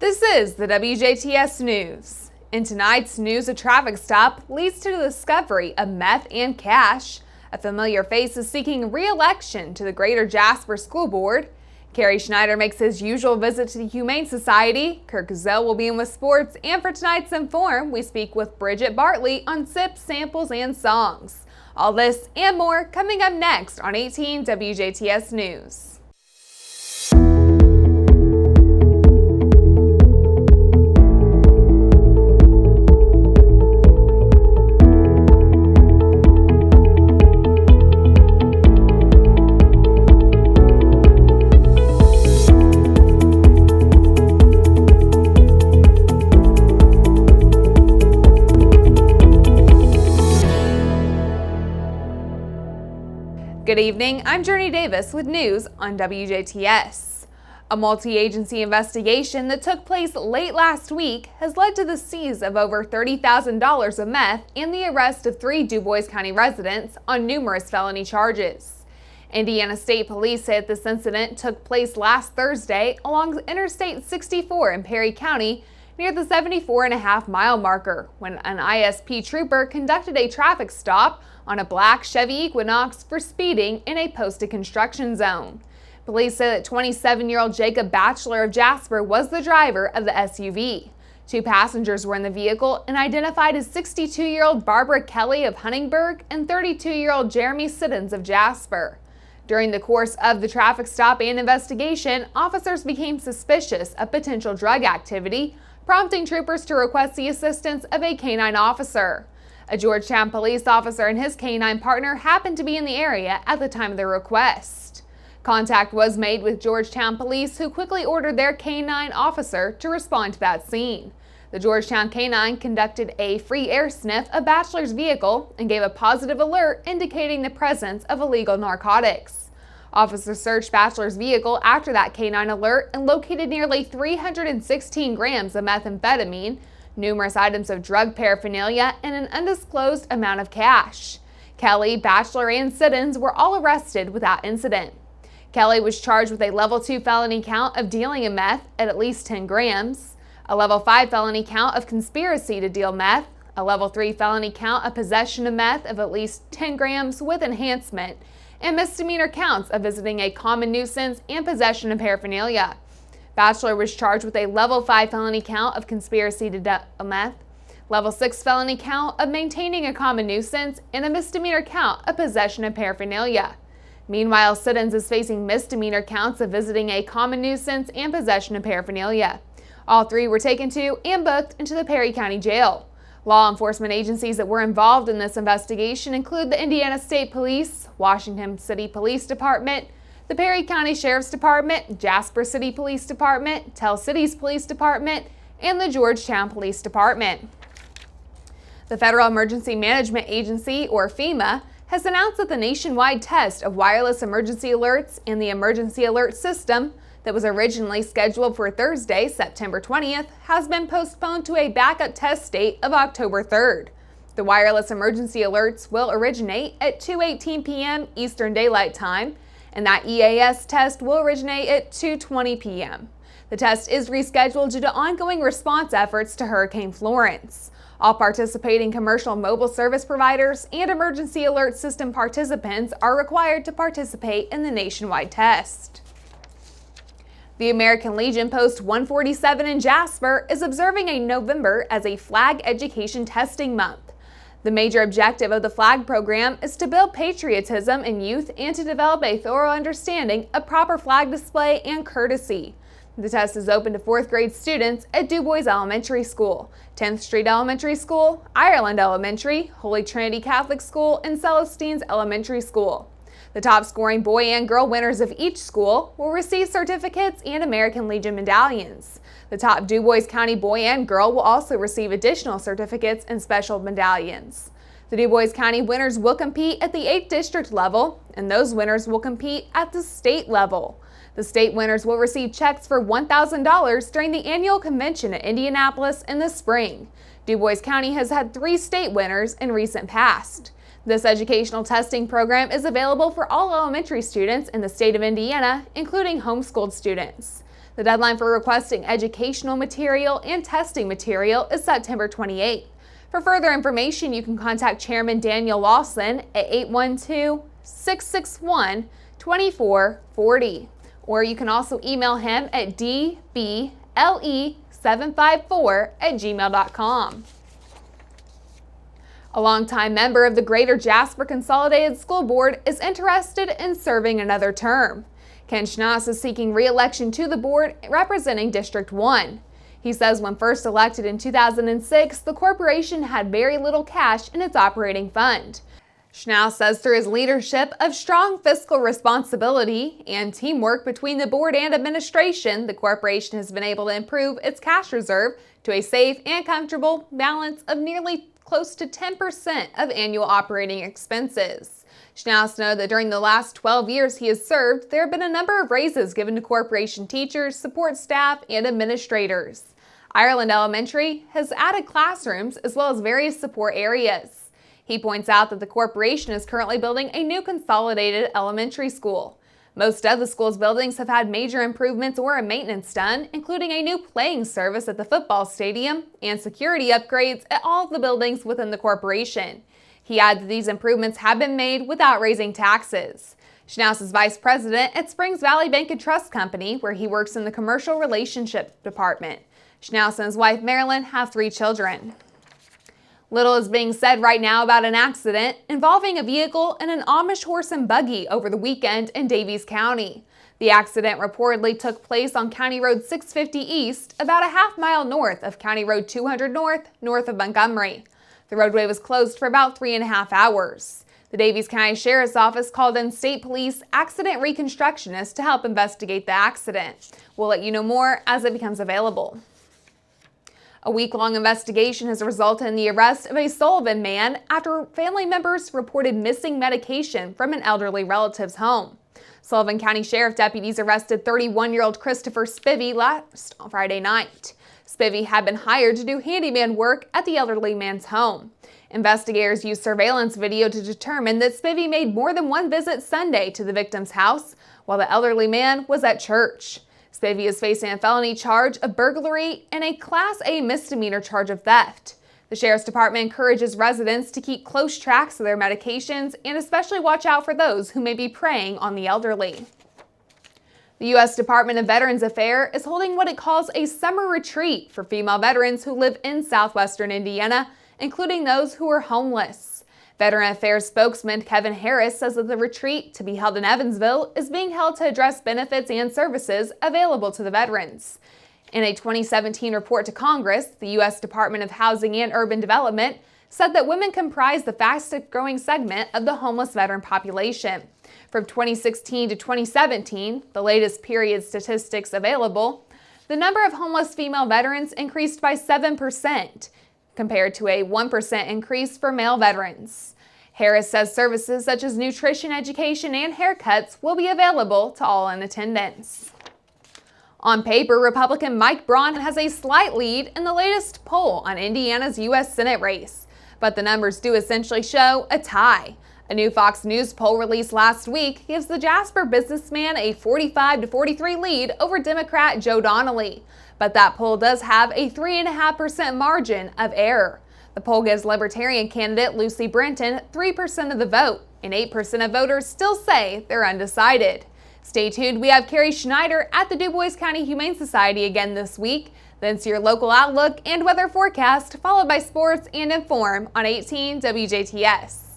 This is the WJTS News. In tonight's news, a traffic stop leads to the discovery of meth and cash. A familiar face is seeking re-election to the Greater Jasper School Board. Kerry Schneider makes his usual visit to the Humane Society. Kirk Gazelle will be in with sports, and for tonight's Inform, we speak with Bridget Bartley on sips, samples, and songs. All this and more coming up next on 18 WJTS News. Good evening, I'm Jurnee Davis with news on WJTS. A multi-agency investigation that took place late last week has led to the seize of over $30,000 of meth and the arrest of 3 Dubois County residents on numerous felony charges. Indiana State Police said this incident took place last Thursday along Interstate 64 in Perry County near the 74.5-mile marker when an ISP trooper conducted a traffic stop on a black Chevy Equinox for speeding in a posted construction zone. Police say that 27-year-old Jacob Batchelor of Jasper was the driver of the SUV. 2 passengers were in the vehicle and identified as 62-year-old Barbara Kelly of Huntingburg and 32-year-old Jeremy Siddons of Jasper. During the course of the traffic stop and investigation, officers became suspicious of potential drug activity, prompting troopers to request the assistance of a canine officer. A Georgetown police officer and his canine partner happened to be in the area at the time of the request. Contact was made with Georgetown police, who quickly ordered their canine officer to respond to that scene. The Georgetown canine conducted a free air sniff of Batchelor's vehicle and gave a positive alert indicating the presence of illegal narcotics. Officers searched Batchelor's vehicle after that canine alert and located nearly 316 grams of methamphetamine, numerous items of drug paraphernalia, and an undisclosed amount of cash. Kelly, Batchelor, and Siddons were all arrested without incident. Kelly was charged with a level 2 felony count of dealing in meth at least 10 grams, a level 5 felony count of conspiracy to deal meth, a level 3 felony count of possession of meth of at least 10 grams with enhancement, and misdemeanor counts of visiting a common nuisance and possession of paraphernalia. Batchelor was charged with a level 5 felony count of conspiracy to deal meth, level 6 felony count of maintaining a common nuisance, and a misdemeanor count of possession of paraphernalia. Meanwhile, Siddons is facing misdemeanor counts of visiting a common nuisance and possession of paraphernalia. All 3 were taken to and booked into the Perry County Jail. Law enforcement agencies that were involved in this investigation include the Indiana State Police, Washington City Police Department, the Perry County Sheriff's Department, Jasper City Police Department, Tell Cities Police Department, and the Georgetown Police Department. The Federal Emergency Management Agency, or FEMA, has announced that the nationwide test of wireless emergency alerts and the emergency alert system that was originally scheduled for Thursday, September 20th, has been postponed to a backup test date of October 3rd. The wireless emergency alerts will originate at 2:18 p.m. Eastern Daylight Time, and that EAS test will originate at 2:20 p.m. The test is rescheduled due to ongoing response efforts to Hurricane Florence. All participating commercial mobile service providers and emergency alert system participants are required to participate in the nationwide test. The American Legion Post 147 in Jasper is observing a November as a Flag Education Testing Month. The major objective of the flag program is to build patriotism in youth and to develop a thorough understanding of proper flag display and courtesy. The test is open to 4th grade students at Dubois Elementary School, 10th Street Elementary School, Ireland Elementary, Holy Trinity Catholic School, and Celestines Elementary School. The top scoring boy and girl winners of each school will receive certificates and American Legion medallions. The top Dubois County boy and girl will also receive additional certificates and special medallions. The Dubois County winners will compete at the 8th district level, and those winners will compete at the state level. The state winners will receive checks for $1,000 during the annual convention at Indianapolis in the spring. Dubois County has had 3 state winners in recent past. This educational testing program is available for all elementary students in the state of Indiana, including homeschooled students. The deadline for requesting educational material and testing material is September 28th. For further information, you can contact Chairman Daniel Lawson at 812-661-2440, or you can also email him at dble754@gmail.com. A longtime member of the Greater Jasper Consolidated School Board is interested in serving another term. Ken Schnaas is seeking re-election to the board representing District 1. He says when first elected in 2006, the corporation had very little cash in its operating fund. Schnaas says through his leadership of strong fiscal responsibility and teamwork between the board and administration, the corporation has been able to improve its cash reserve to a safe and comfortable balance of nearly close to 10% of annual operating expenses. Schnaas noted that during the last 12 years he has served, there have been a number of raises given to corporation teachers, support staff, and administrators. Ireland Elementary has added classrooms as well as various support areas. He points out that the corporation is currently building a new consolidated elementary school. Most of the school's buildings have had major improvements or maintenance done, including a new playing service at the football stadium and security upgrades at all of the buildings within the corporation. He adds that these improvements have been made without raising taxes. Schnaas is vice president at Springs Valley Bank and Trust Company, where he works in the commercial relationship department. Schnaas and his wife Marilyn have 3 children. Little is being said right now about an accident involving a vehicle and an Amish horse and buggy over the weekend in Daviess County. The accident reportedly took place on County Road 650 East, about a half-mile north of County Road 200 north of Montgomery. The roadway was closed for about 3.5 hours. The Daviess County Sheriff's Office called in state police accident reconstructionists to help investigate the accident. We'll let you know more as it becomes available. A week-long investigation has resulted in the arrest of a Sullivan man after family members reported missing medication from an elderly relative's home. Sullivan County Sheriff deputies arrested 31-year-old Christopher Spivey last Friday night. Spivey had been hired to do handyman work at the elderly man's home. Investigators used surveillance video to determine that Spivey made more than one visit Sunday to the victim's house while the elderly man was at church. Spivey is facing a felony charge of burglary and a Class A misdemeanor charge of theft. The Sheriff's Department encourages residents to keep close tracks of their medications and especially watch out for those who may be preying on the elderly. The U.S. Department of Veterans Affairs is holding what it calls a summer retreat for female veterans who live in southwestern Indiana, including those who are homeless. Veteran Affairs spokesman Kevin Harris says that the retreat, to be held in Evansville, is being held to address benefits and services available to the veterans. In a 2017 report to Congress, the U.S. Department of Housing and Urban Development said that women comprise the fastest-growing segment of the homeless veteran population. From 2016 to 2017, the latest period statistics available, the number of homeless female veterans increased by 7%. Compared to a 1% increase for male veterans. Harris says services such as nutrition, education, and haircuts will be available to all in attendance. On paper, Republican Mike Braun has a slight lead in the latest poll on Indiana's U.S. Senate race, but the numbers do essentially show a tie. A new Fox News poll released last week gives the Jasper businessman a 45-43 lead over Democrat Joe Donnelly. But that poll does have a 3.5% margin of error. The poll gives Libertarian candidate Lucy Brenton 3% of the vote, and 8% of voters still say they're undecided. Stay tuned, we have Carrie Schneider at the Du Bois County Humane Society again this week. Then see your local outlook and weather forecast, followed by sports and Inform on 18 WJTS.